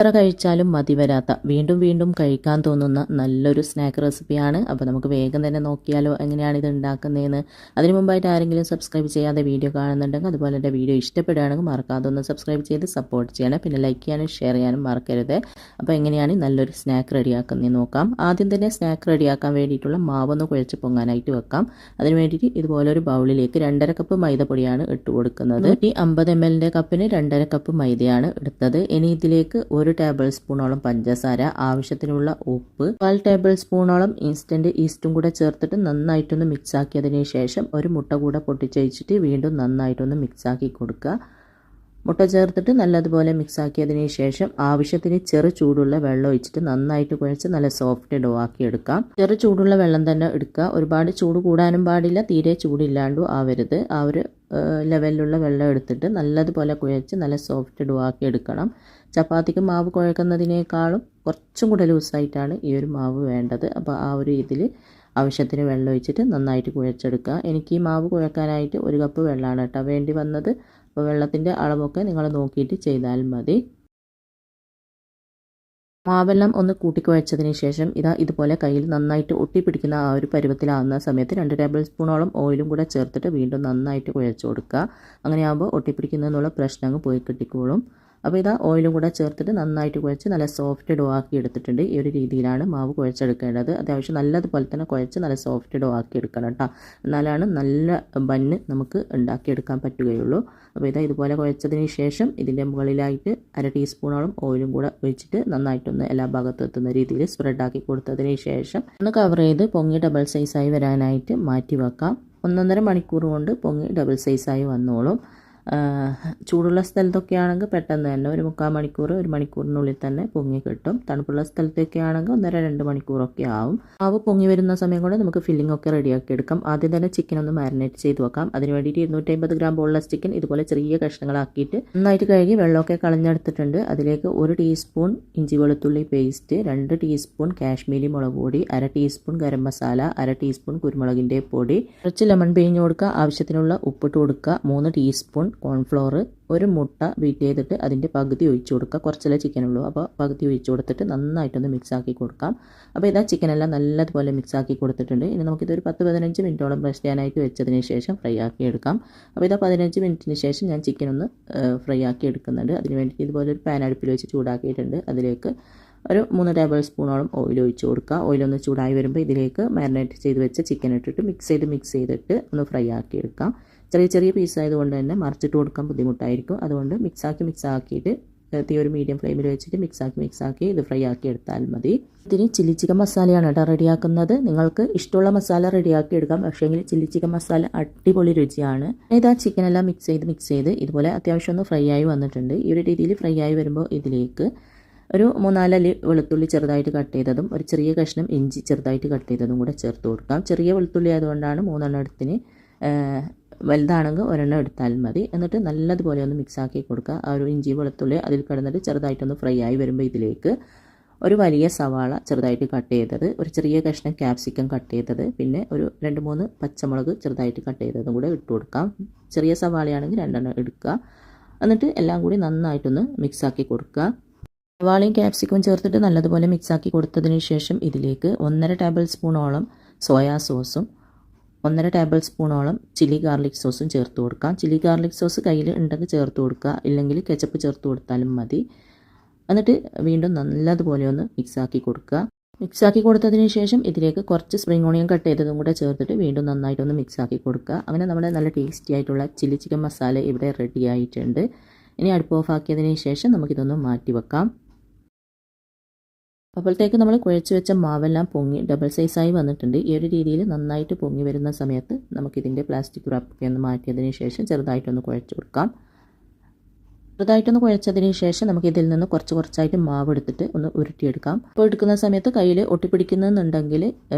എത്ര കഴിച്ചാലും മതി വരാത്ത വീണ്ടും വീണ്ടും കഴിക്കാൻ തോന്നുന്ന നല്ലൊരു സ്നാക്ക് റെസിപ്പിയാണ്. അപ്പോൾ നമുക്ക് വേഗം തന്നെ നോക്കിയാലോ എങ്ങനെയാണ് ഇത് ഉണ്ടാക്കുന്നതെന്ന്. അതിന് മുമ്പായിട്ട് ആരെങ്കിലും സബ്സ്ക്രൈബ് ചെയ്യാതെ വീഡിയോ കാണുന്നുണ്ടെങ്കിൽ അതുപോലെ എൻ്റെ വീഡിയോ ഇഷ്ടപ്പെടുകയാണെങ്കിൽ മറക്കാതെ ഒന്ന് സബ്സ്ക്രൈബ് ചെയ്ത് സപ്പോർട്ട് ചെയ്യണം. പിന്നെ ലൈക്ക് ചെയ്യാനും ഷെയർ ചെയ്യാനും മറക്കരുത്. അപ്പോൾ എങ്ങനെയാണ് നല്ലൊരു സ്നാക്ക് റെഡിയാക്കുന്നത് നോക്കാം. ആദ്യം തന്നെ സ്നാക്ക് റെഡിയാക്കാൻ വേണ്ടിയിട്ടുള്ള മാവൊന്ന് കുഴച്ച് പൊങ്ങാനായിട്ട് വെക്കാം. അതിന് വേണ്ടിയിട്ട് ഇതുപോലൊരു ബൗളിലേക്ക് 2.5 കപ്പ് മൈദപ്പൊടിയാണ് ഇട്ട് കൊടുക്കുന്നത്. 150 ml കപ്പിന് 2.5 കപ്പ് മൈദയാണ് എടുത്തത്. ഇനി ഇതിലേക്ക് 1 ടേബിൾ സ്പൂണോളം പഞ്ചസാര, ആവശ്യത്തിനുള്ള ഉപ്പ്, 1 ടേബിൾ സ്പൂണോളം ഇൻസ്റ്റന്റ് ഈസ്റ്റും കൂടെ ചേർത്തിട്ട് നന്നായിട്ടൊന്ന് മിക്സ് ആക്കിയതിന് ശേഷം ഒരു മുട്ട കൂടെ പൊട്ടിച്ചൊഴിച്ചിട്ട് വീണ്ടും നന്നായിട്ടൊന്ന് മിക്സ് ആക്കി കൊടുക്കുക. മുട്ട ചേർത്തിട്ട് നല്ലതുപോലെ മിക്സ് ആക്കിയതിന് ശേഷം ആവശ്യത്തിന് ചെറു ചൂടുള്ള വെള്ളം ഒഴിച്ചിട്ട് നന്നായിട്ട് കുഴച്ച് നല്ല സോഫ്റ്റ് ഡോ ആക്കി എടുക്കാം. ചെറു ചൂടുള്ള വെള്ളം തന്നെ എടുക്കുക. ഒരുപാട് ചൂട് കൂടാനും പാടില്ല, തീരെ ചൂടില്ലാണ്ടും ആവരുത്. ആ ഒരു ലെവലിലുള്ള വെള്ളം എടുത്തിട്ട് നല്ലതുപോലെ കുഴച്ച് നല്ല സോഫ്റ്റ് ഡോ ആക്കി എടുക്കണം. ചപ്പാത്തിക്ക് മാവ് കുഴക്കുന്നതിനേക്കാളും കുറച്ചും കൂടെ ലൂസായിട്ടാണ് ഈ ഒരു മാവ് വേണ്ടത്. അപ്പോൾ ആ ഒരു ഇതിൽ ആവശ്യത്തിന് വെള്ളം ഒഴിച്ചിട്ട് നന്നായിട്ട് കുഴച്ചെടുക്കുക. എനിക്ക് ഈ മാവ് കുഴക്കാനായിട്ട് 1 കപ്പ് വെള്ളമാണ് കേട്ടോ വേണ്ടി വന്നത്. അപ്പോൾ വെള്ളത്തിൻ്റെ അളവൊക്കെ നിങ്ങൾ നോക്കിയിട്ട് ചെയ്താൽ മതി. മാവെല്ലാം ഒന്ന് കൂട്ടിക്കുഴച്ചതിന് ശേഷം ഇതുപോലെ കയ്യിൽ നന്നായിട്ട് ഒട്ടിപ്പിടിക്കുന്ന ആ ഒരു പരുവത്തിലാവുന്ന സമയത്ത് 2 ടേബിൾ സ്പൂണോളം ഓയിലും കൂടെ ചേർത്തിട്ട് വീണ്ടും നന്നായിട്ട് കുഴച്ച് കൊടുക്കുക. അങ്ങനെയാകുമ്പോൾ ഒട്ടിപ്പിടിക്കുന്നതിനുള്ള പ്രശ്നം പോയി കിട്ടിക്കോളും. അപ്പോൾ ഓയിലും കൂടെ ചേർത്തിട്ട് നന്നായിട്ട് കുഴച്ച് നല്ല സോഫ്റ്റ് ഡോ ആക്കി എടുത്തിട്ടുണ്ട്. ഈ ഒരു രീതിയിലാണ് മാവ് കുഴച്ചെടുക്കേണ്ടത്. അത്യാവശ്യം നല്ലതുപോലെ തന്നെ കുഴച്ച് നല്ല സോഫ്റ്റ് ഡോ ആക്കി എടുക്കണം കേട്ടോ. എന്നാലാണ് നല്ല ബന്ന് നമുക്ക് ഉണ്ടാക്കിയെടുക്കാൻ പറ്റുകയുള്ളൂ. അപ്പോൾ ഇതുപോലെ കുഴച്ചതിന് ശേഷം ഇതിൻ്റെ മുകളിലായിട്ട് 1 ടീസ്പൂണോളം ഓയിലും കൂടെ ഒഴിച്ചിട്ട് നന്നായിട്ടൊന്ന് എല്ലാ ഭാഗത്തും എത്തുന്ന രീതിയിൽ സ്പ്രെഡാക്കി കൊടുത്തതിന് ശേഷം ഒന്ന് കവർ ചെയ്ത് പൊങ്ങി ഡബിൾ സൈസായി വരാനായിട്ട് മാറ്റി വെക്കാം. 1.5 മണിക്കൂർ കൊണ്ട് പൊങ്ങി ഡബിൾ സൈസായി വന്നോളും. ചൂടുള്ള സ്ഥലത്തൊക്കെ ആണെങ്കിൽ പെട്ടെന്ന് തന്നെ 1/4 മണിക്കൂർ 1 മണിക്കൂറിനുള്ളിൽ തന്നെ പൊങ്ങി കിട്ടും. തണുപ്പുള്ള സ്ഥലത്തൊക്കെ ആണെങ്കിൽ 1.5-2 മണിക്കൂറൊക്കെ ആവും. മാവ് പൊങ്ങി വരുന്ന സമയം കൊണ്ട് നമുക്ക് ഫില്ലിംഗ് ഒക്കെ റെഡിയാക്കി എടുക്കാം. ആദ്യം തന്നെ ചിക്കൻ ഒന്ന് മാരിനേറ്റ് ചെയ്ത് വെക്കാം. അതിന് വേണ്ടിയിട്ട് 250 ഗ്രാം ബോൺലെസ് ചിക്കൻ ഇതുപോലെ ചെറിയ കഷ്ണങ്ങളാക്കിയിട്ട് നന്നായിട്ട് കഴുകി വെള്ളമൊക്കെ കളഞ്ഞെടുത്തിട്ടുണ്ട്. അതിലേക്ക് 1 ടീസ്പൂൺ ഇഞ്ചി വെളുത്തുള്ളി പേസ്റ്റ്, 2 ടീസ്പൂൺ കാശ്മീരി മുളക് പൊടി, 1/2 ടീസ്പൂൺ ഗരം മസാല, 1/2 ടീസ്പൂൺ കുരുമുളകിൻ്റെ പൊടി, കുറച്ച് ലെമൺ പിഴിഞ്ഞ് കൊടുക്കുക, ആവശ്യത്തിനുള്ള ഉപ്പിട്ട് കൊടുക്കുക, 3 ടീസ്പൂൺ കോൺഫ്ലോർ, 1 മുട്ട ബീറ്റ് ചെയ്തിട്ട് അതിൻ്റെ പകുതി ഒഴിച്ചു കൊടുക്കുക. കുറച്ചല്ലേ ചിക്കനുള്ളൂ, അപ്പോൾ പകുതി ഒഴിച്ചു കൊടുത്തിട്ട് നന്നായിട്ടൊന്ന് മിക്സ് ആക്കി കൊടുക്കാം. അപ്പോൾ ചിക്കനെല്ലാം നല്ലതുപോലെ മിക്സ് ആക്കി കൊടുത്തിട്ടുണ്ട്. ഇനി നമുക്കിതൊരു 10-15 മിനിറ്റോളം റെസ്റ്റ് ചെയ്യാനായിട്ട് വെച്ചതിന് ശേഷം ഫ്രൈ ആക്കി എടുക്കാം. അപ്പോൾ 15 മിനിറ്റിന് ശേഷം ഞാൻ ചിക്കൻ ഒന്ന് ഫ്രൈ ആക്കി എടുക്കുന്നുണ്ട്. അതിന് വേണ്ടിയിട്ട് ഇതുപോലെ ഒരു പാൻ അടുപ്പിൽ വെച്ച് ചൂടാക്കിയിട്ടുണ്ട്. അതിലേക്ക് ഒരു 3 ടേബിൾ സ്പൂണോളം ഓയിൽ ഒഴിച്ച് കൊടുക്കുക. ഓയിലൊന്ന് ചൂടായി വരുമ്പോൾ ഇതിലേക്ക് മാരിനേറ്റ് ചെയ്ത് വെച്ച ചിക്കൻ ഇട്ടിട്ട് മിക്സ് ചെയ്തിട്ട് ഒന്ന് ഫ്രൈ ആക്കി എടുക്കാം. ചെറിയ ചെറിയ പീസ് ആയതുകൊണ്ട് തന്നെ മറിച്ചിട്ട് കൊടുക്കാൻ ബുദ്ധിമുട്ടായിരിക്കും. അതുകൊണ്ട് മിക്സ് ആക്കിയിട്ട് തീ ഒരു മീഡിയം ഫ്ലെയിമിൽ വെച്ചിട്ട് മിക്സ് ആക്കി ഇത് ഫ്രൈ ആക്കി എടുത്താൽ മതി. ഇതിന് ചില്ലി ചിക്കൻ മസാലയാണ് കേട്ടോ റെഡിയാക്കുന്നത്. നിങ്ങൾക്ക് ഇഷ്ടമുള്ള മസാല റെഡിയാക്കി എടുക്കാം. പക്ഷേങ്കിൽ ചില്ലി ചിക്കൻ മസാല അടിപൊളി രുചിയാണ്. ചിക്കനെല്ലാം മിക്സ് ചെയ്ത് ഇതുപോലെ അത്യാവശ്യം ഒന്ന് ഫ്രൈ ആയി വന്നിട്ടുണ്ട്. ഈ ഒരു രീതിയിൽ ഫ്രൈ ആയി വരുമ്പോൾ ഇതിലേക്ക് ഒരു 3-4 അല്ലി വെളുത്തുള്ളി ചെറുതായിട്ട് കട്ട് ചെയ്തതും ഒരു ചെറിയ കഷ്ണം ഇഞ്ചി ചെറുതായിട്ട് കട്ട് ചെയ്തതും കൂടെ ചേർത്ത് കൊടുക്കാം. ചെറിയ വെളുത്തുള്ളി ആയതുകൊണ്ടാണ് 3 എടുത്തിന്, വലുതാണെങ്കിൽ 1 എടുത്താൽ മതി. എന്നിട്ട് നല്ലതുപോലെ ഒന്ന് മിക്സ് ആക്കി കൊടുക്കുക. ആ ഒരു ഇഞ്ചി വെളുത്തുള്ളി അതിൽ കിടന്നിട്ട് ചെറുതായിട്ടൊന്ന് ഫ്രൈ ആയി വരുമ്പോൾ ഇതിലേക്ക് ഒരു വലിയ സവാള ചെറുതായിട്ട് കട്ട് ചെയ്തത്, ഒരു ചെറിയ കഷ്ണം ക്യാപ്സിക്കം കട്ട് ചെയ്തത്, പിന്നെ ഒരു 2-3 പച്ചമുളക് ചെറുതായിട്ട് കട്ട് ചെയ്തതും കൂടെ ഇട്ട് കൊടുക്കാം. ചെറിയ സവാളയാണെങ്കിൽ 2 എടുക്കുക. എന്നിട്ട് എല്ലാം കൂടി നന്നായിട്ടൊന്ന് മിക്സ് ആക്കി കൊടുക്കുക. സവാളയും ക്യാപ്സിക്കവും ചേർത്തിട്ട് നല്ലതുപോലെ മിക്സ് ആക്കി കൊടുത്തതിന് ശേഷം ഇതിലേക്ക് 1.5 ടേബിൾ സ്പൂണോളം സോയാ സോസും 1.5 ടേബിൾ സ്പൂണോളം ചില്ലി ഗാർലിക് സോസും ചേർത്ത് കൊടുക്കാം. ചില്ലി ഗാർലിക് സോസ് കയ്യിൽ ഉണ്ടെങ്കിൽ ചേർത്ത് കൊടുക്കുക, ഇല്ലെങ്കിൽ കെച്ചപ്പ് ചേർത്ത് കൊടുത്താലും മതി. എന്നിട്ട് വീണ്ടും നല്ലതുപോലെ ഒന്ന് മിക്സ് ആക്കി കൊടുക്കുക. മിക്സ് ആക്കി കൊടുത്തതിന് ശേഷം ഇതിലേക്ക് കുറച്ച് സ്പ്രിംഗ് ഓണിയൻ കട്ട് ചെയ്തതും കൂടെ ചേർത്തിട്ട് വീണ്ടും നന്നായിട്ടൊന്ന് മിക്സ് ആക്കി കൊടുക്കുക. അങ്ങനെ നമ്മുടെ നല്ല ടേസ്റ്റി ആയിട്ടുള്ള ചില്ലി ചിക്കൻ മസാല ഇവിടെ റെഡി ആയിട്ടുണ്ട്. ഇനി അടുപ്പ് ഓഫ് ആക്കിയതിന് ശേഷം നമുക്കിതൊന്ന് മാറ്റി വെക്കാം. അപ്പോഴത്തേക്ക് നമ്മൾ കുഴച്ച് വെച്ച മാവെല്ലാം പൊങ്ങി ഡബിൾ സൈസായി വന്നിട്ടുണ്ട്. ഈ ഒരു രീതിയിൽ നന്നായിട്ട് പൊങ്ങി വരുന്ന സമയത്ത് നമുക്കിതിൻ്റെ പ്ലാസ്റ്റിക് റാപ്പൊക്കെ ഒന്ന് മാറ്റിയതിന് ശേഷം ചെറുതായിട്ടൊന്ന് കുഴച്ച് കൊടുക്കാം. ചെറുതായിട്ടൊന്ന് കുഴച്ചതിന് ശേഷം നമുക്കിതിൽ നിന്ന് കുറച്ചായിട്ട് മാവ് എടുത്തിട്ട് ഒന്ന് ഉരുട്ടിയെടുക്കാം. അപ്പോൾ എടുക്കുന്ന സമയത്ത് കയ്യിൽ ഒട്ടിപ്പിടിക്കുന്നുണ്ടെങ്കിൽ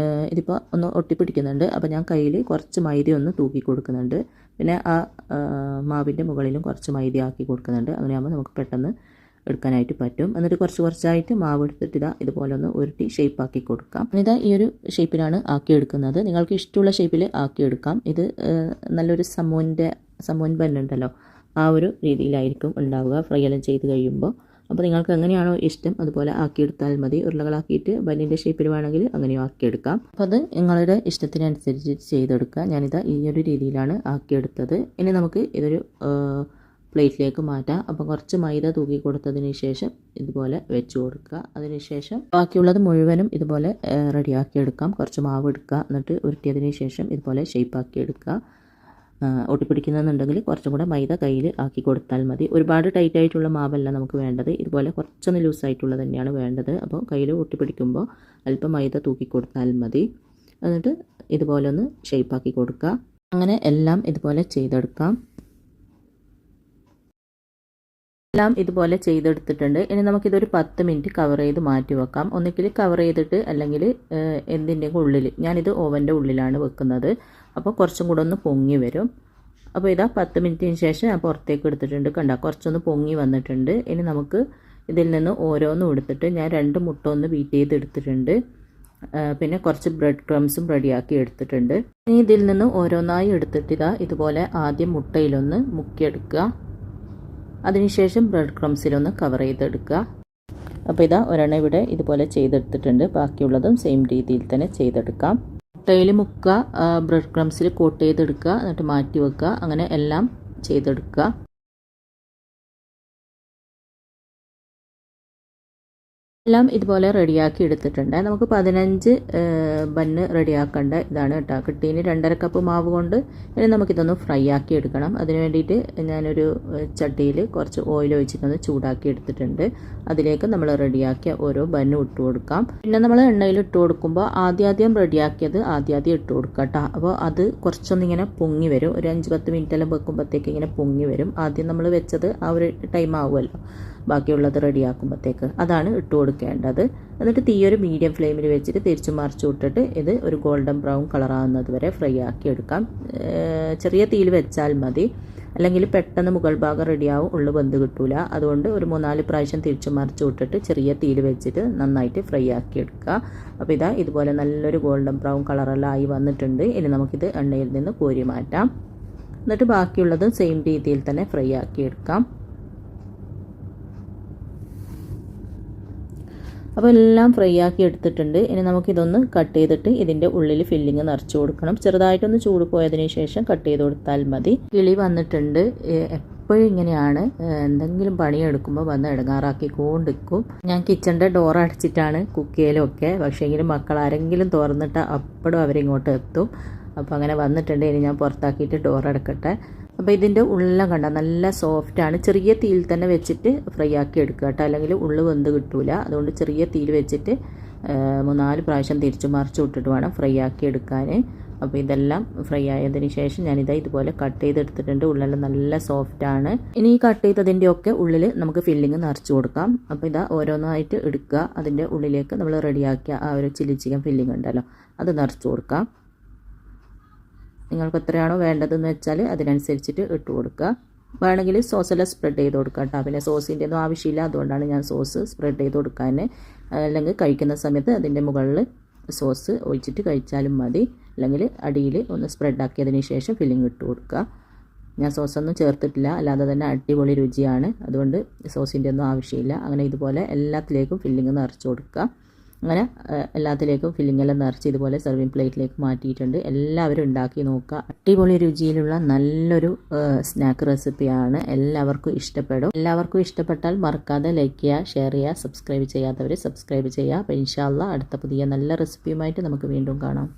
ഇതിപ്പോൾ ഒന്ന് ഒട്ടിപ്പിടിക്കുന്നുണ്ട്. അപ്പോൾ ഞാൻ കയ്യിൽ കുറച്ച് മൈദ ഒന്ന് തൂക്കി കൊടുക്കുന്നുണ്ട്. പിന്നെ ആ മാവിൻ്റെ മുകളിലും കുറച്ച് മൈദ ആക്കി കൊടുക്കുന്നുണ്ട്. അങ്ങനെയാകുമ്പോൾ നമുക്ക് പെട്ടെന്ന് എടുക്കാനായിട്ട് പറ്റും. എന്നിട്ട് കുറച്ചായിട്ട് മാവ് എടുത്തിട്ട് ഇതുപോലെ ഒന്ന് ഉരുട്ടി ഷേപ്പാക്കി കൊടുക്കാം. ഈ ഒരു ഷേപ്പിലാണ് ആക്കിയെടുക്കുന്നത്. നിങ്ങൾക്ക് ഇഷ്ടമുള്ള ഷേപ്പിൽ ആക്കിയെടുക്കാം. ഇത് നല്ലൊരു സമൂൻ ബന്നുണ്ടല്ലോ, ആ ഒരു രീതിയിലായിരിക്കും ഉണ്ടാവുക ഫ്രൈ എല്ലാം ചെയ്ത് കഴിയുമ്പോൾ. അപ്പോൾ നിങ്ങൾക്ക് എങ്ങനെയാണോ ഇഷ്ടം അതുപോലെ ആക്കിയെടുത്താൽ മതി. ഉരുളകളാക്കിയിട്ട് ബന്നിൻ്റെ ഷേപ്പിൽ വേണമെങ്കിൽ അങ്ങനെയും ആക്കിയെടുക്കാം. അപ്പോൾ അത് നിങ്ങളുടെ ഇഷ്ടത്തിനനുസരിച്ച് ചെയ്തെടുക്കുക. ഞാനിതാ ഈ ഒരു രീതിയിലാണ് ആക്കിയെടുത്തത്. ഇനി നമുക്ക് ഇതൊരു പ്ലേറ്റിലേക്ക് മാറ്റാം. അപ്പോൾ കുറച്ച് മൈദ തൂക്കി കൊടുത്തതിന് ശേഷം ഇതുപോലെ വെച്ച് കൊടുക്കുക. അതിനുശേഷം ബാക്കിയുള്ളത് മുഴുവനും ഇതുപോലെ റെഡിയാക്കി എടുക്കാം. കുറച്ച് മാവ് എടുക്കുക, എന്നിട്ട് ഉരുട്ടിയതിന് ശേഷം ഇതുപോലെ ഷേപ്പാക്കി എടുക്കുക. ഒട്ടിപ്പിടിക്കുന്നതെന്നുണ്ടെങ്കിൽ കുറച്ചും കൂടെ മൈദ കയ്യിൽ ആക്കി കൊടുത്താൽ മതി. ഒരുപാട് ടൈറ്റ് ആയിട്ടുള്ള മാവല്ല നമുക്ക് വേണ്ടത്, ഇതുപോലെ കുറച്ചൊന്ന് ലൂസായിട്ടുള്ളത് തന്നെയാണ് വേണ്ടത്. അപ്പോൾ കയ്യിൽ ഒട്ടിപ്പിടിക്കുമ്പോൾ അല്പം മൈദ തൂക്കി കൊടുത്താൽ മതി. എന്നിട്ട് ഇതുപോലെ ഒന്ന് ഷേപ്പാക്കി കൊടുക്കുക. അങ്ങനെ എല്ലാം ഇതുപോലെ ചെയ്തെടുക്കാം. എല്ലാം ഇതുപോലെ ചെയ്തെടുത്തിട്ടുണ്ട്. ഇനി നമുക്കിതൊരു 10 മിനിറ്റ് കവർ ചെയ്ത് മാറ്റി വെക്കാം. ഒന്നുകിൽ കവർ ചെയ്തിട്ട് അല്ലെങ്കിൽ എന്തിൻ്റെയും ഉള്ളിൽ, ഞാനിത് ഓവൻ്റെ ഉള്ളിലാണ് വെക്കുന്നത്. അപ്പോൾ കുറച്ചും കൂടെ ഒന്ന് പൊങ്ങി വരും. അപ്പോൾ ഇതാ 10 മിനിറ്റിന് ശേഷം ഞാൻ പുറത്തേക്ക് എടുത്തിട്ടുണ്ട്. കണ്ട കുറച്ചൊന്ന് പൊങ്ങി വന്നിട്ടുണ്ട്. ഇനി നമുക്ക് ഇതിൽ നിന്ന് ഓരോന്നും എടുത്തിട്ട് ഞാൻ 2 മുട്ട ഒന്ന് ബീറ്റ് ചെയ്ത് എടുത്തിട്ടുണ്ട്. പിന്നെ കുറച്ച് ബ്രെഡ് ക്രംസും റെഡിയാക്കി എടുത്തിട്ടുണ്ട്. ഇനി ഇതിൽ നിന്ന് ഓരോന്നായി എടുത്തിട്ട് ഇതുപോലെ ആദ്യം മുട്ടയിലൊന്ന് മുക്കിയെടുക്കുക. അതിനുശേഷം ബ്രെഡ് ക്രംസിലൊന്ന് കവർ ചെയ്തെടുക്കുക. അപ്പോൾ ഇതാ ഒരെണ്ണം ഇവിടെ ഇതുപോലെ ചെയ്തെടുത്തിട്ടുണ്ട്. ബാക്കിയുള്ളതും സെയിം രീതിയിൽ തന്നെ ചെയ്തെടുക്കാം. മുട്ടയിൽ മുക്കുക, ബ്രെഡ് ക്രംസിൽ കോട്ട് ചെയ്തെടുക്കുക, എന്നിട്ട് മാറ്റി വെക്കുക. അങ്ങനെ എല്ലാം ചെയ്തെടുക്കുക. എല്ലാം ഇതുപോലെ റെഡിയാക്കി എടുത്തിട്ടുണ്ട്. നമുക്ക് 15 ബന്ന് റെഡിയാക്കേണ്ട ഇതാണ് കേട്ടോ. കിട്ടീന് 2.5 കപ്പ് മാവ് കൊണ്ട് ഇനി നമുക്കിതൊന്ന് ഫ്രൈ ആക്കി എടുക്കണം. അതിന് വേണ്ടിയിട്ട് ഞാനൊരു ചട്ടിയിൽ കുറച്ച് ഓയിൽ ഒഴിച്ചിട്ടൊന്ന് ചൂടാക്കി എടുത്തിട്ടുണ്ട്. അതിലേക്ക് നമ്മൾ റെഡിയാക്കിയ ഓരോ ബന്നും ഇട്ട് കൊടുക്കാം. പിന്നെ നമ്മൾ എണ്ണയിൽ ഇട്ട് കൊടുക്കുമ്പോൾ ആദ്യം റെഡിയാക്കിയത് ആദ്യം ഇട്ട് കൊടുക്കാം കേട്ടോ. അപ്പോൾ അത് കുറച്ചൊന്നിങ്ങനെ പൊങ്ങി വരും. ഒരു 5-10 മിനിറ്റെല്ലാം വെക്കുമ്പോഴത്തേക്ക് ഇങ്ങനെ പൊങ്ങി വരും. ആദ്യം നമ്മൾ വെച്ചത് ആ ഒരു ടൈം ആവുമല്ലോ ബാക്കിയുള്ളത് റെഡിയാക്കുമ്പോഴത്തേക്ക്, അതാണ് ഇട്ട് കൊടുക്കേണ്ടത്. എന്നിട്ട് തീ ഒരു മീഡിയം ഫ്ലെയിമിൽ വെച്ചിട്ട് തിരിച്ചു മറിച്ചു വിട്ടിട്ട് ഇത് ഒരു ഗോൾഡൻ ബ്രൗൺ കളറാകുന്നത് വരെ ഫ്രൈ ആക്കി എടുക്കാം. ചെറിയ തീയിൽ വെച്ചാൽ മതി, അല്ലെങ്കിൽ പെട്ടെന്ന് മുകൾ ഭാഗം റെഡിയാവും, ഉള്ളു വെന്ത് കിട്ടൂല. അതുകൊണ്ട് ഒരു 3-4 പ്രാവശ്യം തിരിച്ചു മറിച്ചു വിട്ടിട്ട് ചെറിയ തീയിൽ വെച്ചിട്ട് നന്നായിട്ട് ഫ്രൈ ആക്കി എടുക്കുക. അപ്പോൾ ഇതാ ഇതുപോലെ നല്ലൊരു ഗോൾഡൻ ബ്രൗൺ കളറെല്ലാം ആയി വന്നിട്ടുണ്ട്. ഇനി നമുക്കിത് എണ്ണയിൽ നിന്ന് കോരി മാറ്റാം. എന്നിട്ട് ബാക്കിയുള്ളത് സെയിം രീതിയിൽ തന്നെ ഫ്രൈ ആക്കി എടുക്കാം. അപ്പോൾ എല്ലാം ഫ്രൈ ആക്കി എടുത്തിട്ടുണ്ട്. ഇനി നമുക്കിതൊന്ന് കട്ട് ചെയ്തിട്ട് ഇതിൻ്റെ ഉള്ളിൽ ഫില്ലിങ് നിറച്ച് കൊടുക്കണം. ചെറുതായിട്ടൊന്ന് ചൂട് പോയതിന് ശേഷം കട്ട് ചെയ്ത് കൊടുത്താൽ മതി. കിളി വന്നിട്ടുണ്ട്. എപ്പോഴും ഇങ്ങനെയാണ്, എന്തെങ്കിലും പണിയെടുക്കുമ്പോൾ വന്ന് ഇടങ്ങാറാക്കി കൊണ്ടിരിക്കും. ഞാൻ കിച്ചണിൻ്റെ ഡോർ അടച്ചിട്ടാണ് കുക്ക് ചെയ്യലൊക്കെ. പക്ഷേങ്കിലും മക്കളാരെങ്കിലും തുറന്നിട്ട് അപ്പോഴും അവരിങ്ങോട്ട് എത്തും. അപ്പോൾ അങ്ങനെ വന്നിട്ടുണ്ട്. ഇനി ഞാൻ പുറത്താക്കിയിട്ട് ഡോർ അടക്കട്ടെ. അപ്പോൾ ഇതിൻ്റെ ഉള്ളെല്ലാം കണ്ട നല്ല സോഫ്റ്റാണ്. ചെറിയ തീയിൽ തന്നെ വെച്ചിട്ട് ഫ്രൈ ആക്കി എടുക്കുക കേട്ടോ, അല്ലെങ്കിൽ ഉള്ളു വെന്ത് കിട്ടൂല. അതുകൊണ്ട് ചെറിയ തീയിൽ വെച്ചിട്ട് 3-4 പ്രാവശ്യം തിരിച്ചു മറിച്ച് വിട്ടിട്ട് വേണം ഫ്രൈ ആക്കി എടുക്കാൻ. അപ്പോൾ ഇതെല്ലാം ഫ്രൈ ആയതിന് ശേഷം ഞാനിതാ ഇതുപോലെ കട്ട് ചെയ്തെടുത്തിട്ടുണ്ട്. ഉള്ളെല്ലാം നല്ല സോഫ്റ്റാണ്. ഇനി ഈ കട്ട് ചെയ്തതിൻ്റെയൊക്കെ ഉള്ളിൽ നമുക്ക് ഫില്ലിങ് നിറച്ച് കൊടുക്കാം. അപ്പോൾ ഇതാ ഓരോന്നായിട്ട് എടുക്കുക. അതിൻ്റെ ഉള്ളിലേക്ക് നമ്മൾ റെഡിയാക്കിയ ആ ഒരു ചില്ലി ചിക്കൻ ഫില്ലിങ് ഉണ്ടല്ലോ, അത് നിറച്ച് കൊടുക്കാം. നിങ്ങൾക്ക് എത്രയാണോ വേണ്ടതെന്ന് വെച്ചാൽ അതിനനുസരിച്ചിട്ട് ഇട്ട് കൊടുക്കുക. വേണമെങ്കിൽ സോസെല്ലാം സ്പ്രെഡ് ചെയ്ത് കൊടുക്കാം കേട്ടോ. പിന്നെ സോസിൻ്റെ ഒന്നും ആവശ്യമില്ല, അതുകൊണ്ടാണ് ഞാൻ സോസ് സ്പ്രെഡ് ചെയ്ത് കൊടുക്കാൻ. അല്ലെങ്കിൽ കഴിക്കുന്ന സമയത്ത് അതിൻ്റെ മുകളിൽ സോസ് ഒഴിച്ചിട്ട് കഴിച്ചാലും മതി. അല്ലെങ്കിൽ അടിയിൽ ഒന്ന് സ്പ്രെഡാക്കിയതിന് ശേഷം ഫില്ലിങ് ഇട്ട് കൊടുക്കുക. ഞാൻ സോസൊന്നും ചേർത്തിട്ടില്ല, അല്ലാതെ തന്നെ അടിപൊളി രുചിയാണ്. അതുകൊണ്ട് സോസിൻ്റെ ഒന്നും ആവശ്യമില്ല. അങ്ങനെ ഇതുപോലെ എല്ലാത്തിലേക്കും ഫില്ലിങ് നിറച്ച് കൊടുക്കുക. അങ്ങനെ എല്ലാത്തിലേക്കും ഫില്ലിങ്ങെല്ലാം നിറച്ച് ഇതുപോലെ സെർവിങ് പ്ലേറ്റിലേക്ക് മാറ്റിയിട്ടുണ്ട്. എല്ലാവരും ഉണ്ടാക്കി നോക്കുക. അടിപൊളി രുചിയിലുള്ള നല്ലൊരു സ്നാക്ക് റെസിപ്പിയാണ്. എല്ലാവർക്കും ഇഷ്ടപ്പെടും. എല്ലാവർക്കും ഇഷ്ടപ്പെട്ടാൽ മറക്കാതെ ലൈക്ക് ചെയ്യുക, ഷെയർ ചെയ്യുക, സബ്സ്ക്രൈബ് ചെയ്യാത്തവർ സബ്സ്ക്രൈബ് ചെയ്യുക. അപ്പോൾ ഇൻഷാ അല്ലാഹ് അടുത്ത പുതിയ നല്ല റെസിപ്പിയുമായിട്ട് നമുക്ക് വീണ്ടും കാണാം.